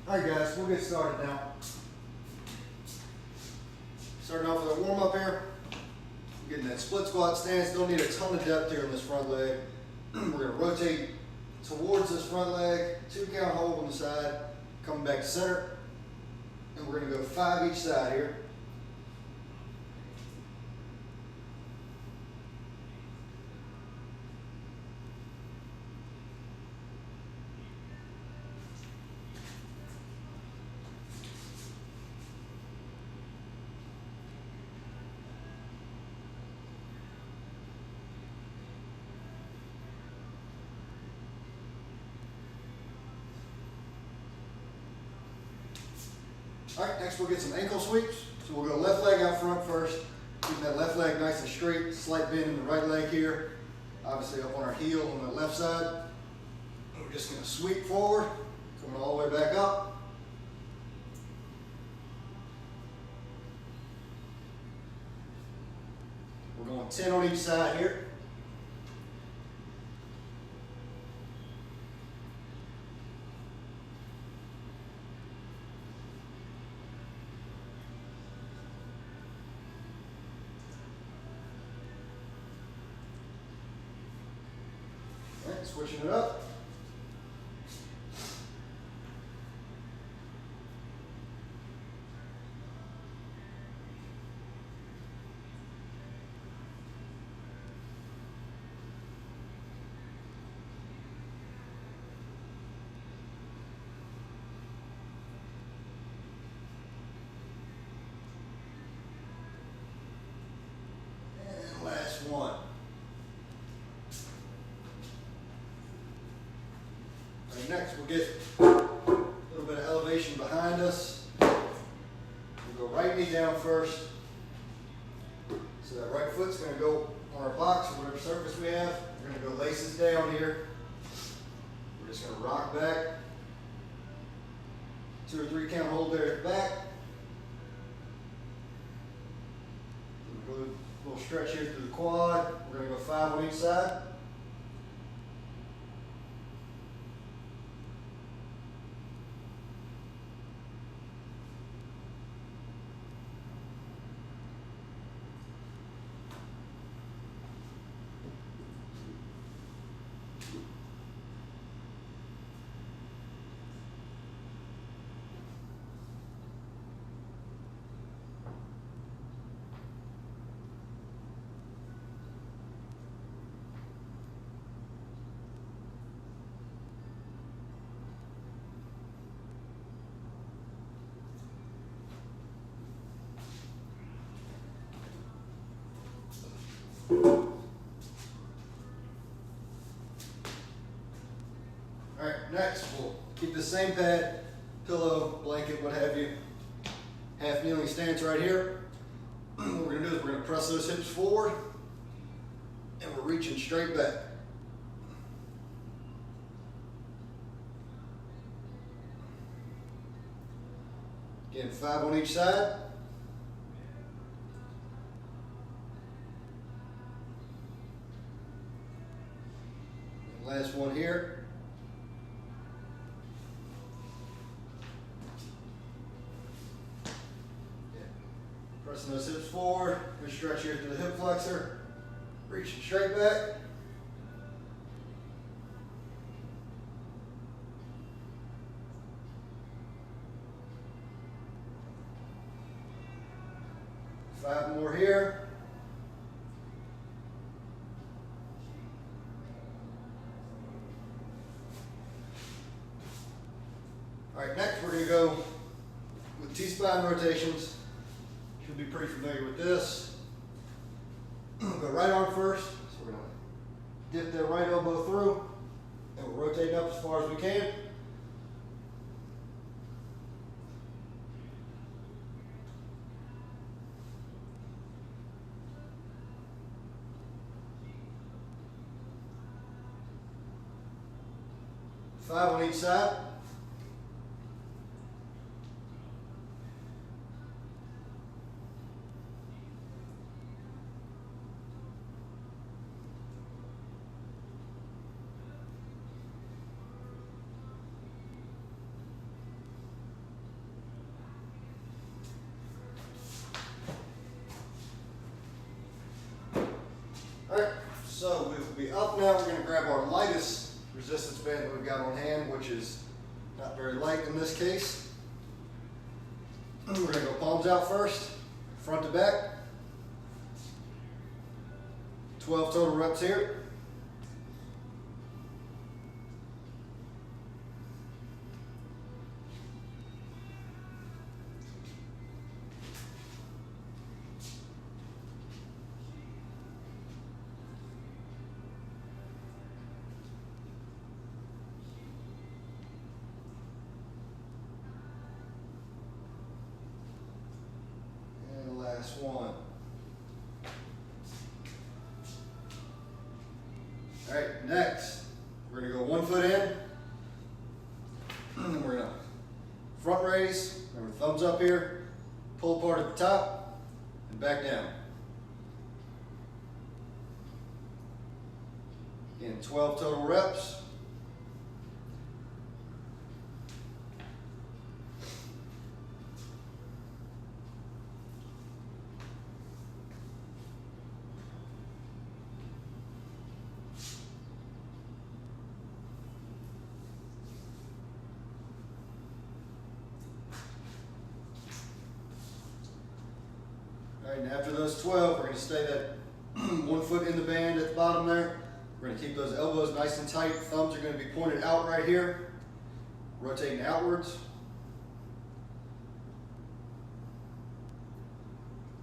Alright guys, we'll get started now. Starting off with a warm up here. Getting that split squat stance. Don't need a ton of depth here in this front leg. We're going to rotate towards this front leg, 2 count hold on the side, coming back to center. And we're going to go 5 each side here. Alright, next we'll get some ankle sweeps. So we'll go left leg out front first. Keep that left leg nice and straight. Slight bend in the right leg here. Obviously up on our heel on the left side. And we're just going to sweep forward, coming all the way back up. We're going 10 on each side here. Switching it up. And last one. Next, we'll get a little bit of elevation behind us. We'll go right knee down first. So that right foot's going to go on our box or whatever surface we have. We're going to go laces down here. We're just going to rock back. 2 or 3 count hold there at the back. A little stretch here through the quad. We're going to go 5 on each side. Alright, next we'll keep the same pad, pillow, blanket, what have you. Half kneeling stance right here. What we're going to do is we're going to press those hips forward and we're reaching straight back. Again, 5 on each side. And last one here. Pressing those hips forward, good stretch here through the hip flexor, reaching straight back. Five more here. All right, next we're going to go with T-spine rotations. Should be pretty familiar with this. Go right arm first. So we're going to dip that right elbow through and we're rotating up as far as we can. Five on each side. Alright, so we will be up now. We're going to grab our lightest resistance band that we've got on hand, which is not very light in this case. We're going to go palms out first, front to back. 12 total reps here. Last one. All right, next, we're gonna go 1 foot in, and then we're gonna front raise, remember thumbs up here, pull apart at the top, and back down. Again, 12 total reps. And after those 12, we're going to stay that 1 foot in the band at the bottom there. We're going to keep those elbows nice and tight. Thumbs are going to be pointed out right here, rotating outwards.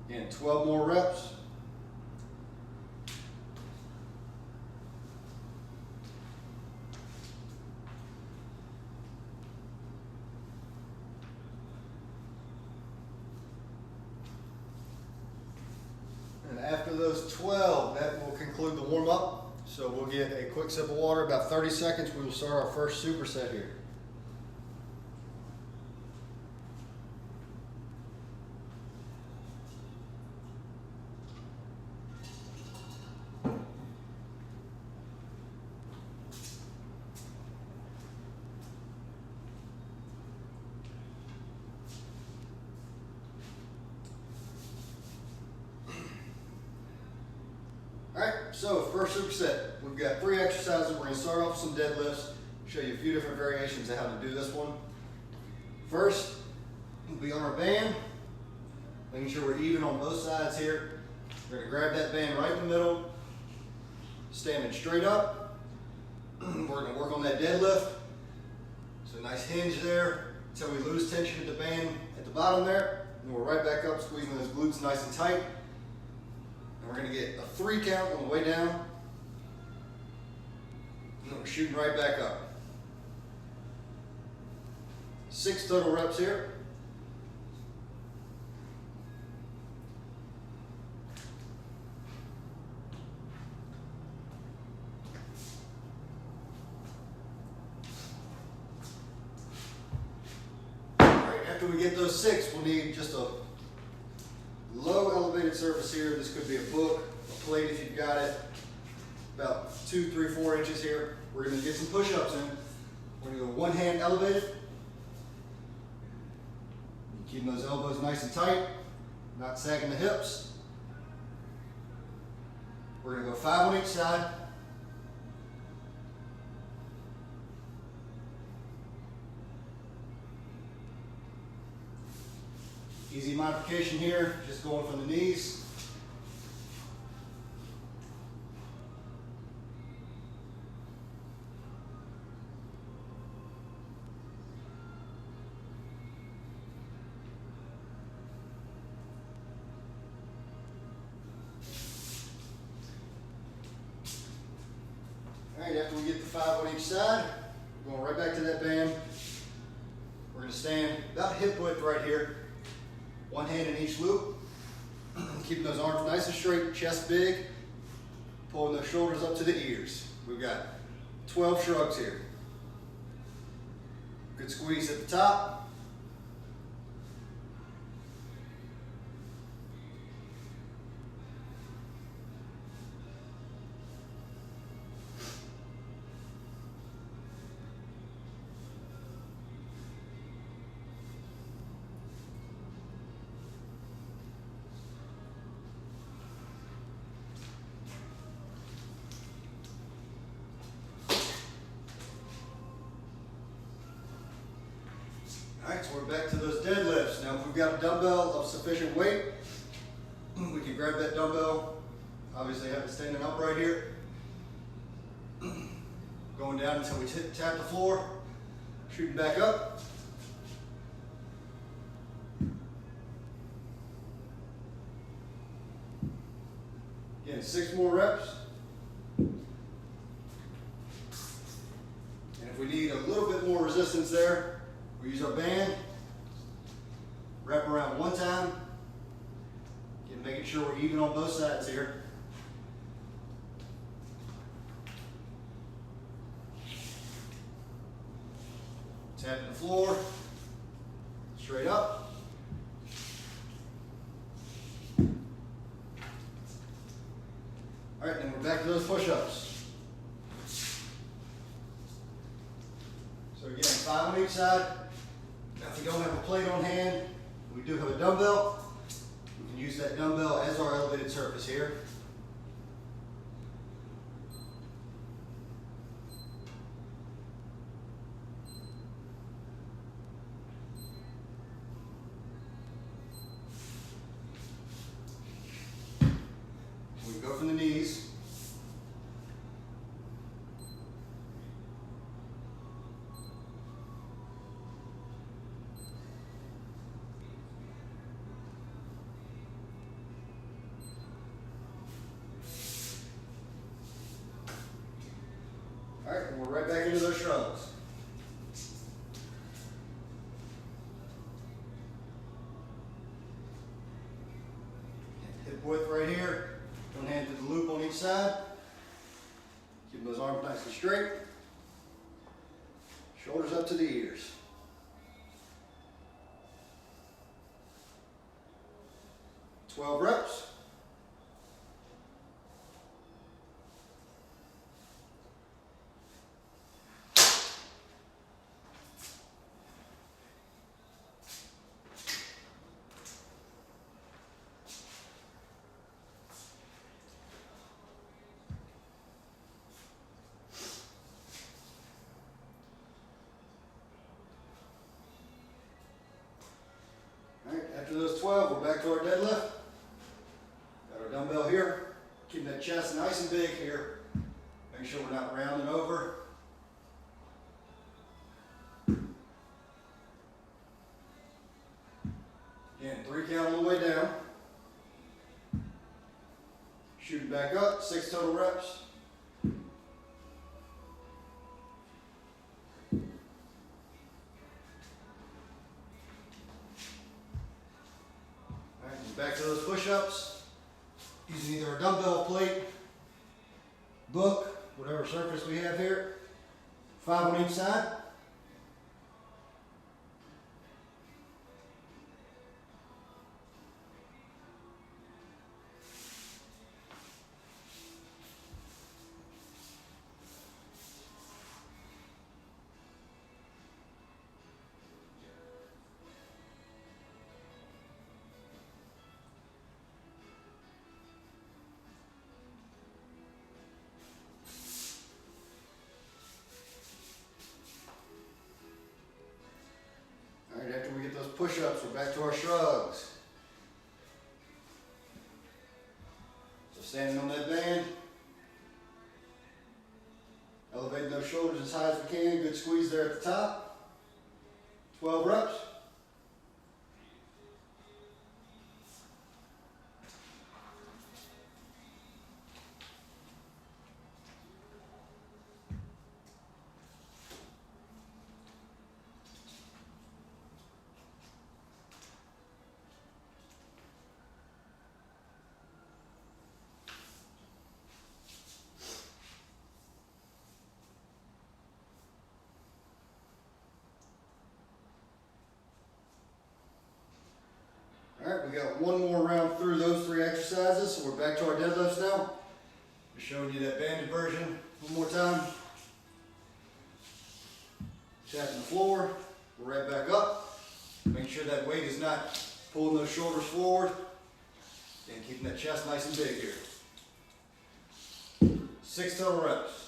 Again, 12 more reps. And after those 12, that will conclude the warm-up. So we'll get a quick sip of water, about 30 seconds. We will start our first superset here. So first superset, we've got 3 exercises. We're going to start off with some deadlifts, show you a few different variations of how to do this one. First, we'll be on our band, making sure we're even on both sides here. We're going to grab that band right in the middle, standing straight up. We're going to work on that deadlift. So nice hinge there until we lose tension at the band at the bottom there. And we're right back up, squeezing those glutes nice and tight. And we're going to get a 3 count on the way down. And then we're shooting right back up. 6 total reps here. All right, after we get those 6, we'll need just a low elevated surface here. This could be a book, a plate if you've got it. About 2, 3, 4 inches here. We're going to get some push-ups in. We're going to go one hand elevated. Keeping those elbows nice and tight, not sagging the hips. We're going to go 5 on each side. Easy modification here, just going from the knees. All right, after we get the 5 on each side, we're going right back to that band. We're going to stand about hip width right here. One hand in each loop, keeping those arms nice and straight, chest big, pulling those shoulders up to the ears. We've got 12 shrugs here. Good squeeze at the top. we're back to those deadlifts. Now if we've got a dumbbell of sufficient weight, we can grab that dumbbell, obviously have it standing upright here, going down until we tap the floor, shooting back up. Again, 6 more reps. And if we need a little bit more resistance there, we use our band, wrap around one time, again, making sure we're even on both sides here. Tapping the floor, straight up. All right, then we're back to those push-ups. So again, 5 on each side. Now if we don't have a plate on hand, we do have a dumbbell. We can use that dumbbell as our elevated surface here. We go from the knees. All right, and we're right back into those shrugs. Hip width right here. One hand to the loop on each side. Keep those arms nice and straight. Shoulders up to the ears. Twelve reps. After those 12, we're back to our deadlift. Got our dumbbell here. Keeping that chest nice and big here. Make sure we're not rounding over. Again, 3 count all the way down. Shooting back up, 6 total reps. Back to those push-ups, using either a dumbbell plate, book, whatever surface we have here, 5 on each side. After we get those push-ups, we're back to our shrugs. So standing on that band, elevating those shoulders as high as we can, good squeeze there at the top. 12 reps. All right, we got one more round through those 3 exercises, so we're back to our deadlifts now. Just showing you that banded version one more time. Tapping the floor, we're right back up. Make sure that weight is not pulling those shoulders forward and keeping that chest nice and big here. 6 total reps.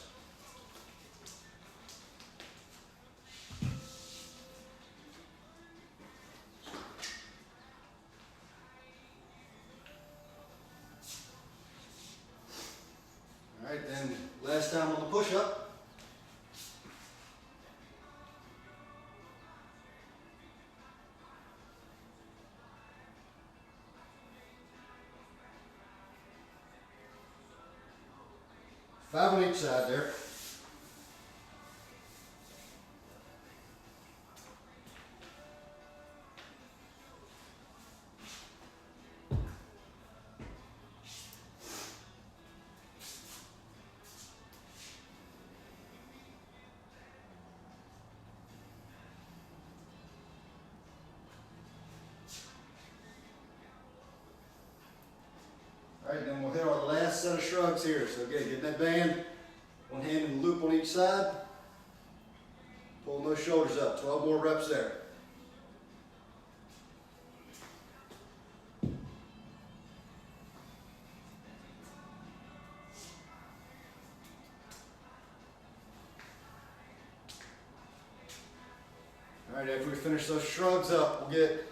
time on the push-up. Five on each side there. All right, then we'll hit our last set of shrugs here. So again, get that band, one hand in the loop on each side, pulling those shoulders up, 12 more reps there. All right, after we finish those shrugs up, we'll get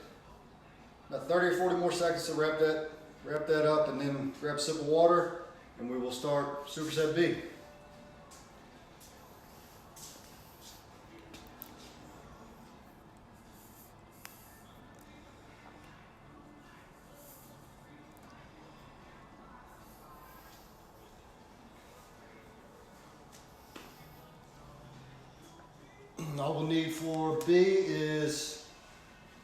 about 30 or 40 more seconds to wrap that up, and then grab a sip of water, and we will start superset B. All we'll need for B is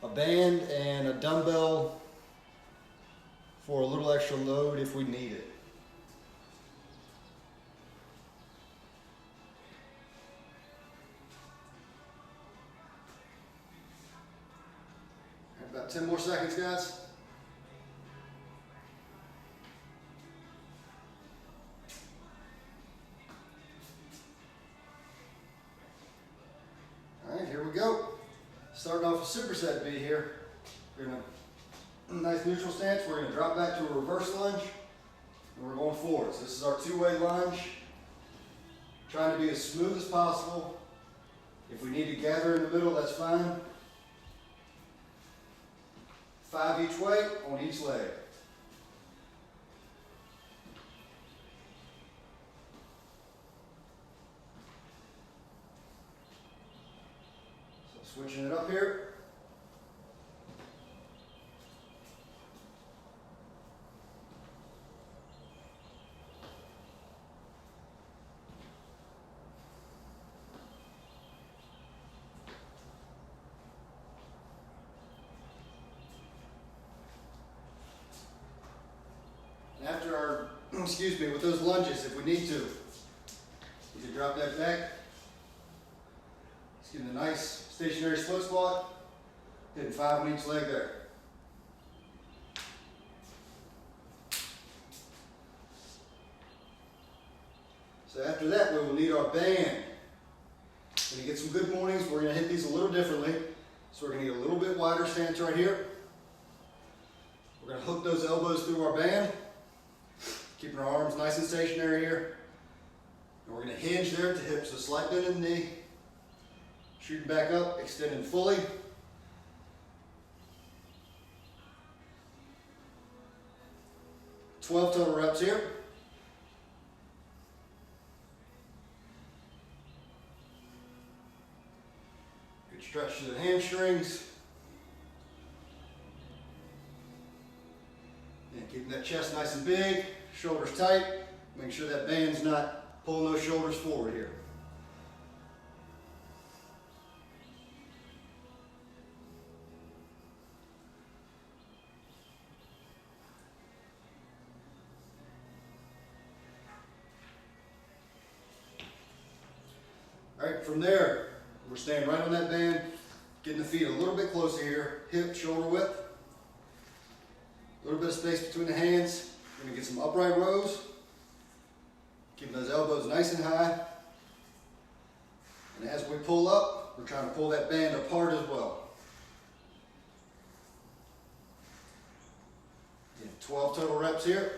a band and a dumbbell for a little extra load if we need it. About 10 more seconds, guys. All right, here we go. Starting off with superset B here. We're gonna nice neutral stance. We're going to drop back to a reverse lunge, and we're going forward. So this is our two-way lunge. Trying to be as smooth as possible. If we need to gather in the middle, that's fine. 5 each way on each leg. So switching it up here. After our, excuse me, with those lunges, if we need to, you can drop that back. Just getting a nice stationary split squat, hitting 5 on each leg there. So after that, we will need our band. When you get some good mornings, we're going to hit these a little differently. So we're going to get a little bit wider stance right here. We're going to hook those elbows through our band. Keeping our arms nice and stationary here. And we're going to hinge there at the hip, so slight bend in the knee. Shooting back up, extending fully. $12 total reps here. Good stretch to the hamstrings. And keeping that chest nice and big. Shoulders tight, make sure that band's not pulling those shoulders forward here. All right, from there, we're staying right on that band, getting the feet a little bit closer here, hip, shoulder width. A little bit of space between the hands. We're going to get some upright rows. Keeping those elbows nice and high. And as we pull up, we're trying to pull that band apart as well. 12 total reps here.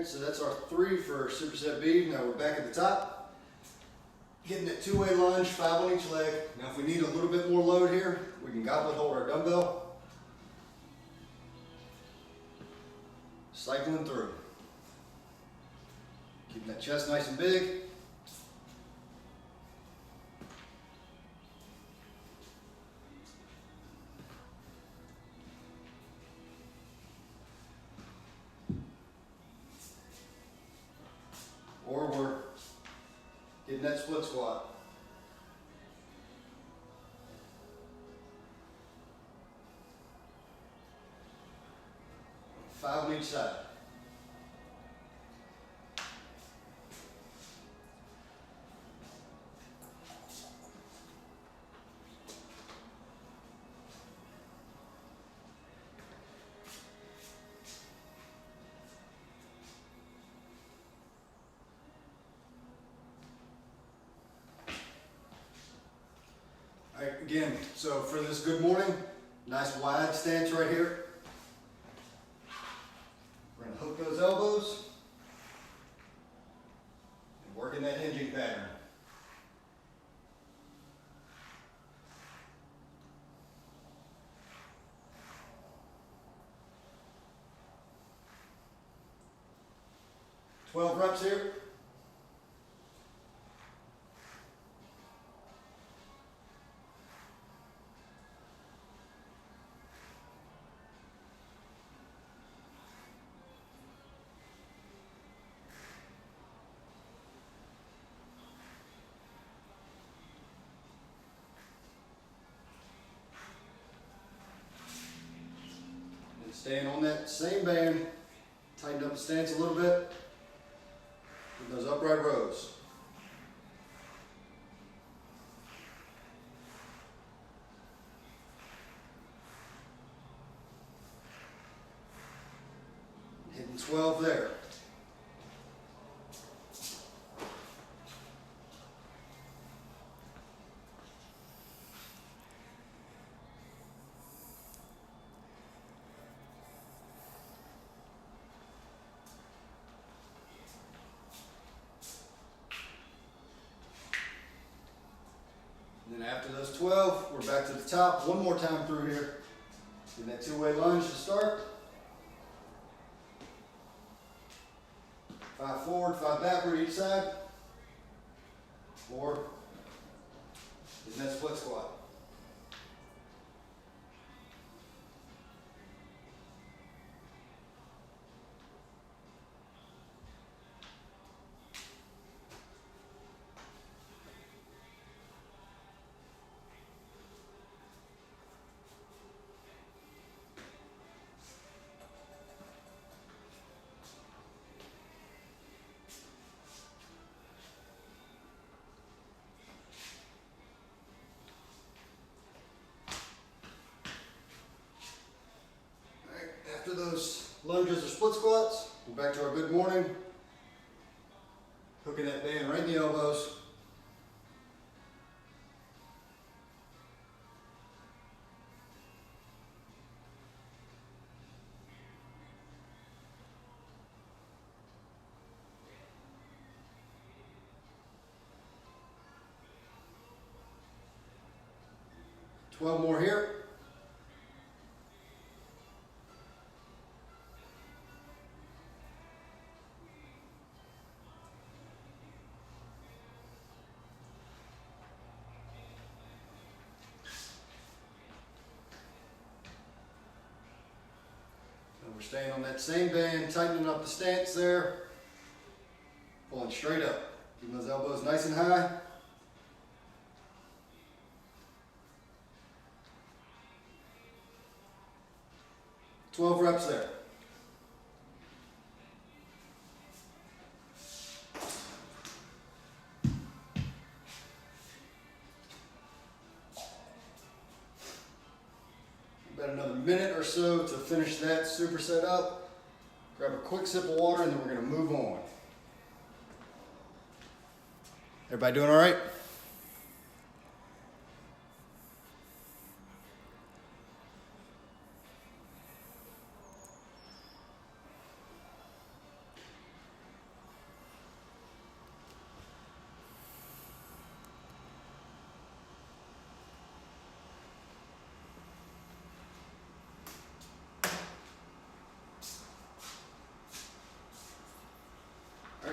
So that's our 3 for superset B. Now we're back at the top. Getting that 2-way lunge, 5 on each leg. Now if we need a little bit more load here, we can goblet hold our dumbbell. Cycling through. Keeping that chest nice and big. Or we're getting that split squat. Five on each side. All right, again, so for this good morning, nice wide stance right here. We're going to hook those elbows and work in that hinging pattern. "12 reps here. Staying on that same band, tighten up the stance a little bit with those upright rows. Hitting 12 there. And then after those 12, we're back to the top. One more time through here. Getting that 2-way lunge to start. 5 forward, 5 backward each side. Or getting that split squat. After those lunges or split squats, we're back to our good morning. Hooking that band right in the elbows. "12 more here. We're staying on that same band, tightening up the stance there, pulling straight up, keeping those elbows nice and high. "12 reps there. About another minute or so to finish that superset up. Grab a quick sip of water and then we're going to move on. Everybody doing all right?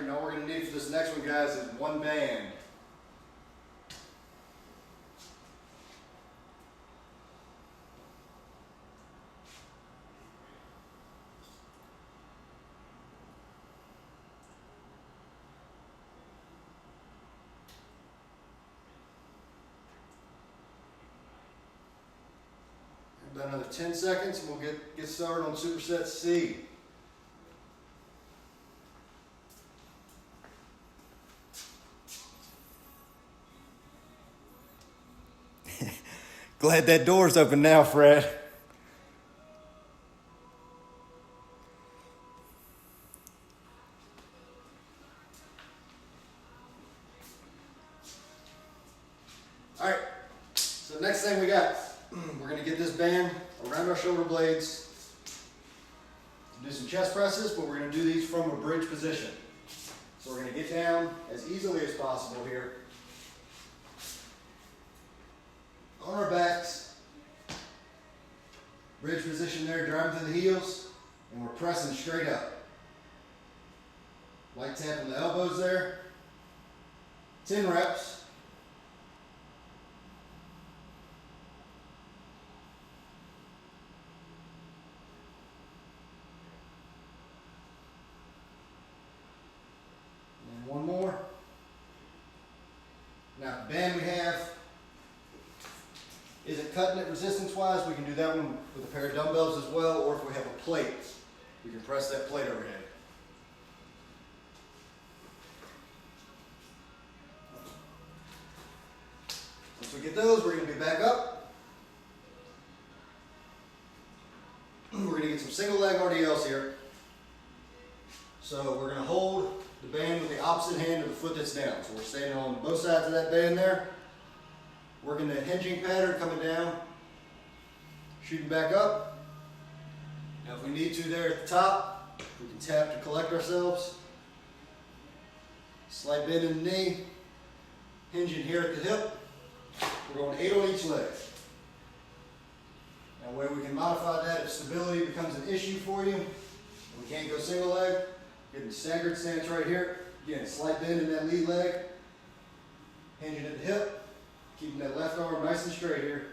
and all we're going to need for this next one, guys, is one band. About another 10 seconds and we'll get started on superset C. Glad that door's open now, Fred. All right, so next thing we got, we're going to get this band around our shoulder blades to do some chest presses, but we're going to do these from a bridge position. So we're going to get down as easily as possible here on our backs, bridge position there, driving through the heels, and we're pressing straight up. Light tap on the elbows there, 10 reps. One more. Now, the band we have isn't cutting it resistance-wise. We can do that one with a pair of dumbbells as well, or if we have a plate, we can press that plate overhead. Once we get those, we're going to be back up. We're going to get some single leg RDLs here. So we're going to hold the band with the opposite hand of the foot that's down. So we're standing on both sides of that band there, working that hinging pattern, coming down, shooting back up. Now if we need to there at the top, we can tap to collect ourselves. Slight bend in the knee, hinging here at the hip. We're going 8 on each leg. Now where we can modify that if stability becomes an issue for you, we can't go single leg, getting staggered stance right here. Again, slight bend in that lead leg, hinging at the hip, keeping that left arm nice and straight here.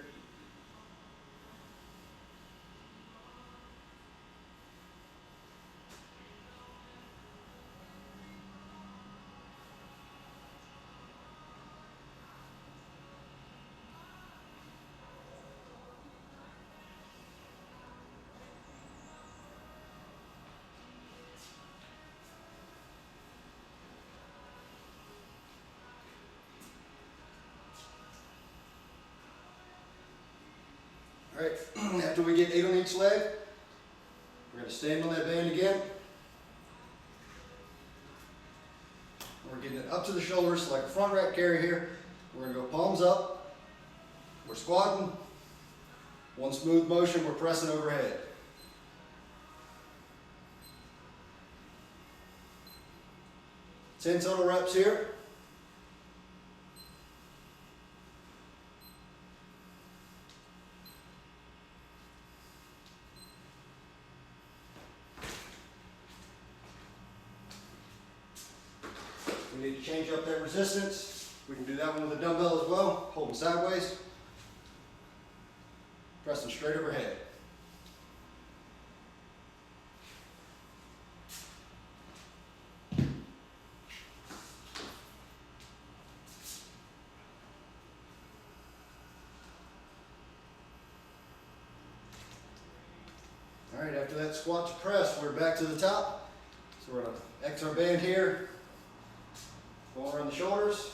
All right, after we get 8 on each leg, we're going to stand on that band again. We're getting it up to the shoulders like a front rack carry here. We're going to go palms up. We're squatting. One smooth motion, we're pressing overhead. Ten total reps here. We need to change up that resistance. We can do that one with a dumbbell as well, holding sideways, pressing straight overhead. All right, after that squat to press, we're back to the top. So we're going to X our band here. Going around the shoulders.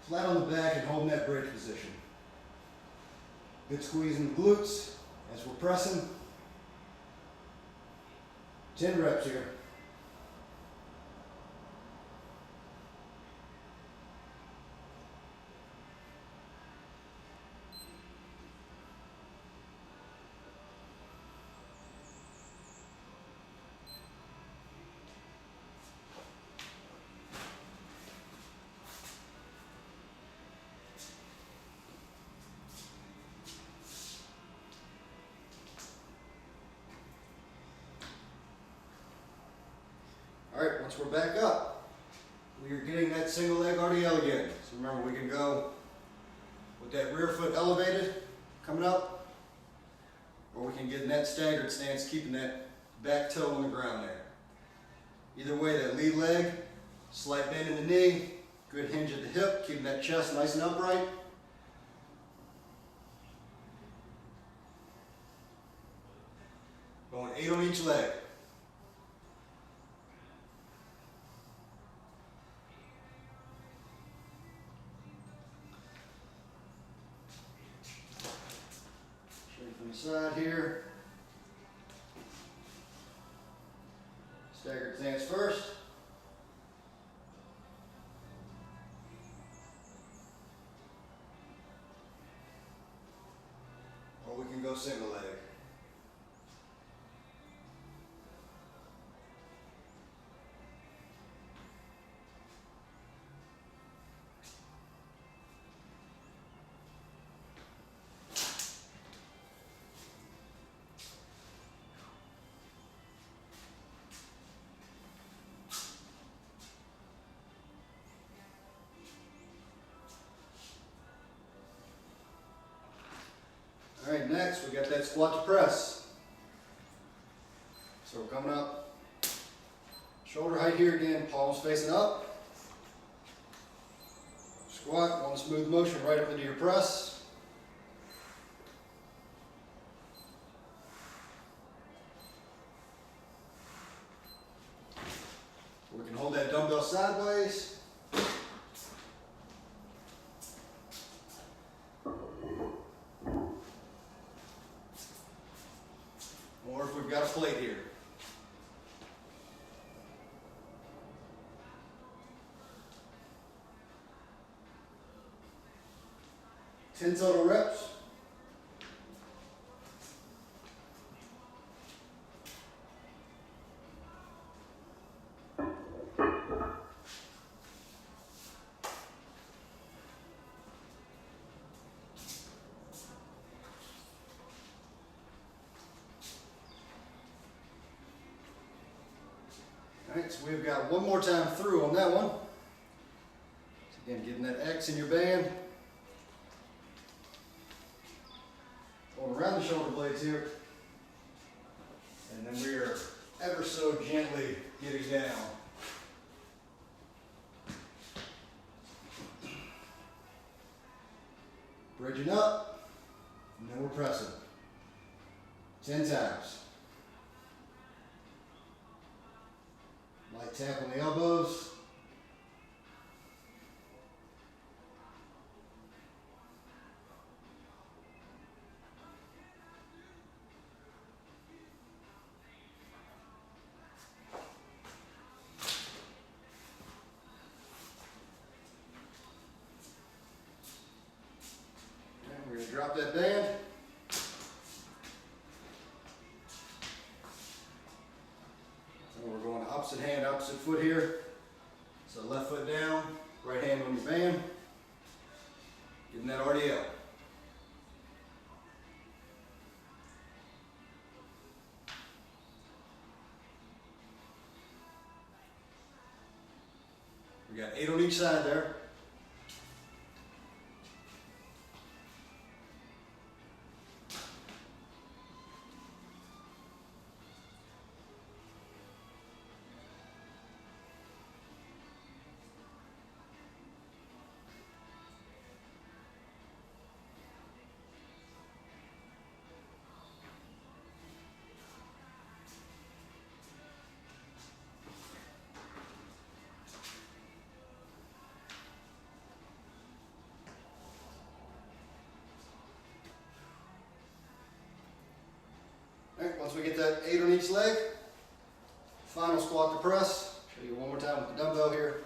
Flat on the back and holding that bridge position. Good squeeze in the glutes as we're pressing. 10 reps here. All right, once we're back up, we are getting that single leg RDL again. So remember, we can go with that rear foot elevated, coming up, or we can get in that staggered stance, keeping that back toe on the ground there. Either way, that lead leg, slight bend in the knee, good hinge at the hip, keeping that chest nice and upright. Going 8 on each leg. Straight from the side here. Staggered stance first. Or we can go single leg. All right, next we got that squat to press. So we're coming up, shoulder height here again, palms facing up. Squat, one smooth motion right up into your press. We can hold that dumbbell sideways. Or if we've got a plate here. Ten total reps. Alright, so we've got one more time through on that one. So again, getting that X in your band. Going around the shoulder blades here. And then we are ever so gently getting down. Bridging up, and then we're pressing. 10 times. Light tap on the elbows. And we're going to drop that band. Opposite hand, opposite foot here. So left foot down, right hand on your band. Getting that RDL. We got 8 on each side there. Alright, once we get that 8 on each leg, final squat to press. Show you one more time with the dumbbell here.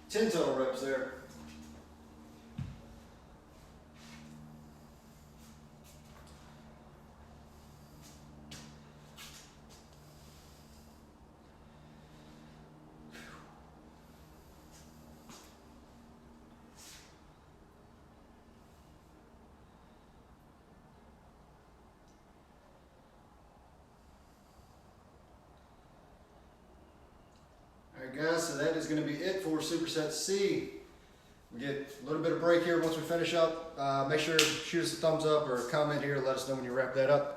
Ten total reps there. is going to be it for superset C. We get a little bit of break here once we finish up. Make sure to shoot us a thumbs up or a comment here. Let us know when you wrap that up.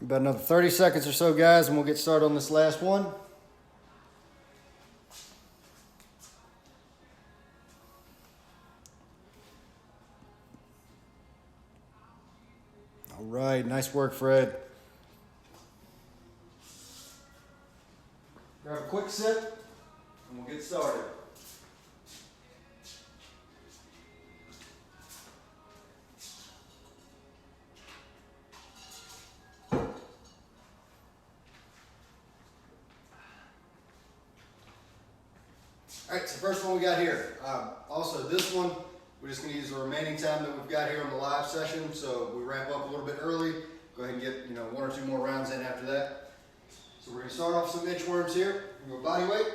About another 30 seconds or so, guys, and we'll get started on this last one. All right, nice work, Fred. Grab a quick sip, and we'll get started. All right, so first one we got here. Also, this one, we're just going to use the remaining time that we've got here on the live session. So we wrap up a little bit early. Go ahead and get 1 or 2 more rounds in after that. So we're going to start off some inchworms here. We're going to go body weight,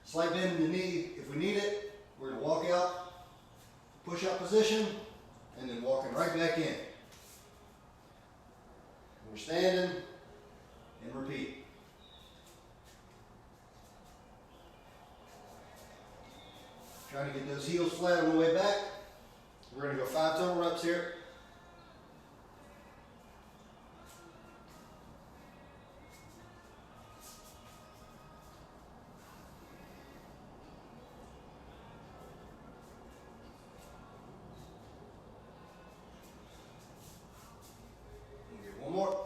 slight bend in the knee if we need it. We're going to walk out, push up position, and then walking right back in. We're standing and repeat. Trying to get those heels flat on the way back. We're going to go 5 total reps here. We'll get 1 more.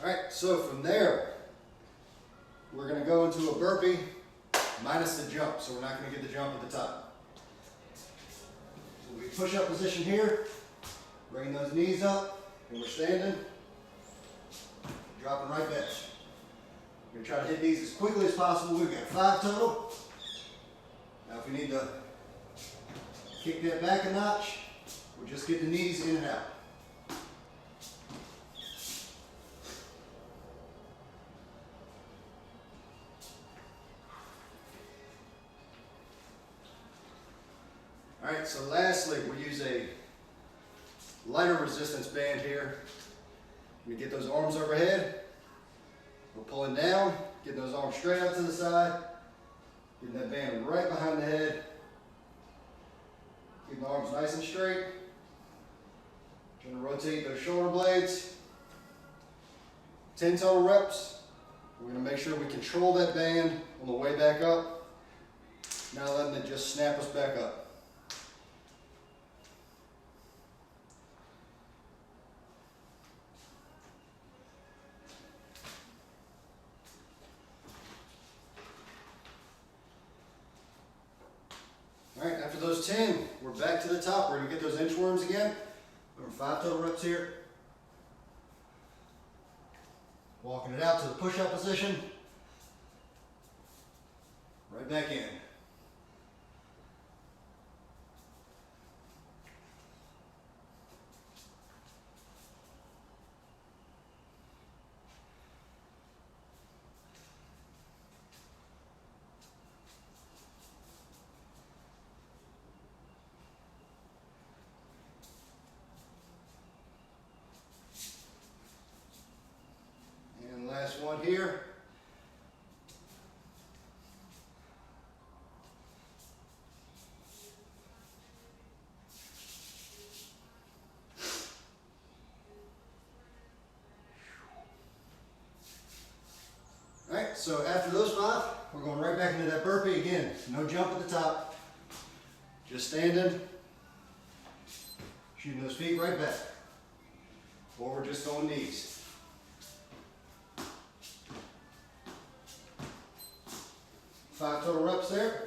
All right, so from there, we're going to go into a burpee minus the jump, so we're not going to get the jump at the top. So we push up position here, bring those knees up, and we're standing, dropping right back. We're going to try to hit these as quickly as possible. We've got 5 total. Now if we need to kick that back a notch, we'll just get the knees in and out. All right, so lastly, we'll use a lighter resistance band here. We get those arms overhead. We're pulling down, getting those arms straight out to the side, getting that band right behind the head. Keep the arms nice and straight. Trying to rotate those shoulder blades. 10 total reps. We're going to make sure we control that band on the way back up. Not letting it just snap us back up. All right, after those 10, we're back to the top. We're going to get those inchworms again. We're 5 total reps here. Walking it out to the push-up position. Right back in. Last one here. All right, so after those 5, we're going right back into that burpee again. No jump at the top. Just standing, shooting those feet right back. Or we're just going knees. 5 total reps there.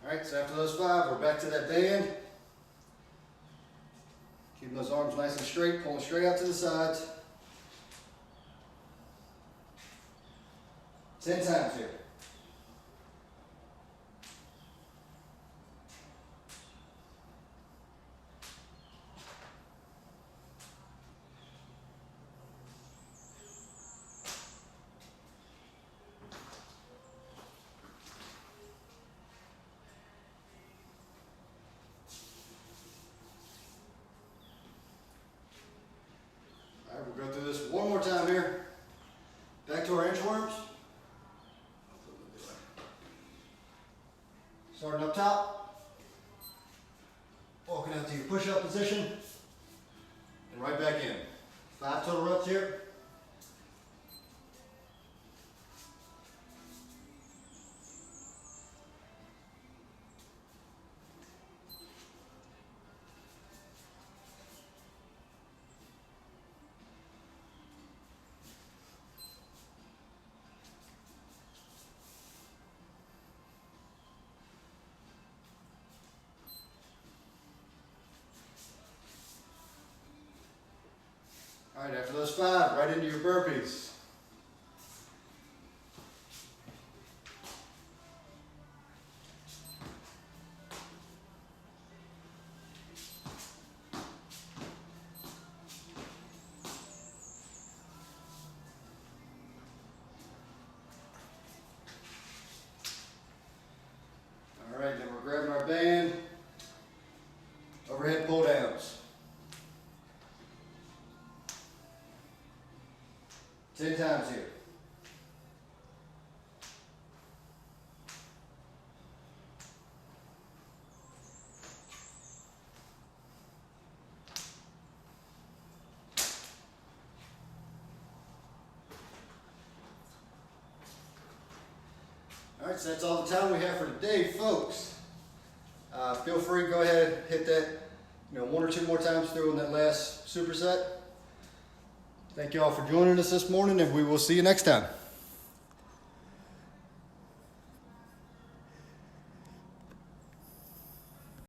All right, so after those 5, we're back to that band. Keeping those arms nice and straight, pulling straight out to the sides. 10 times here. All right, we'll go through this one more time here. Back to our inchworms. Starting up top, walking out to your push-up position, and right back in. 5 total reps here. All right, after those 5, right into your burpees. All right, then we're grabbing our band, overhead pull downs. 10 times here. All right, so that's all the time we have for today, folks. Feel free to go ahead and hit that, 1 or 2 more times through on that last superset. Thank you all for joining us this morning, and we will see you next time.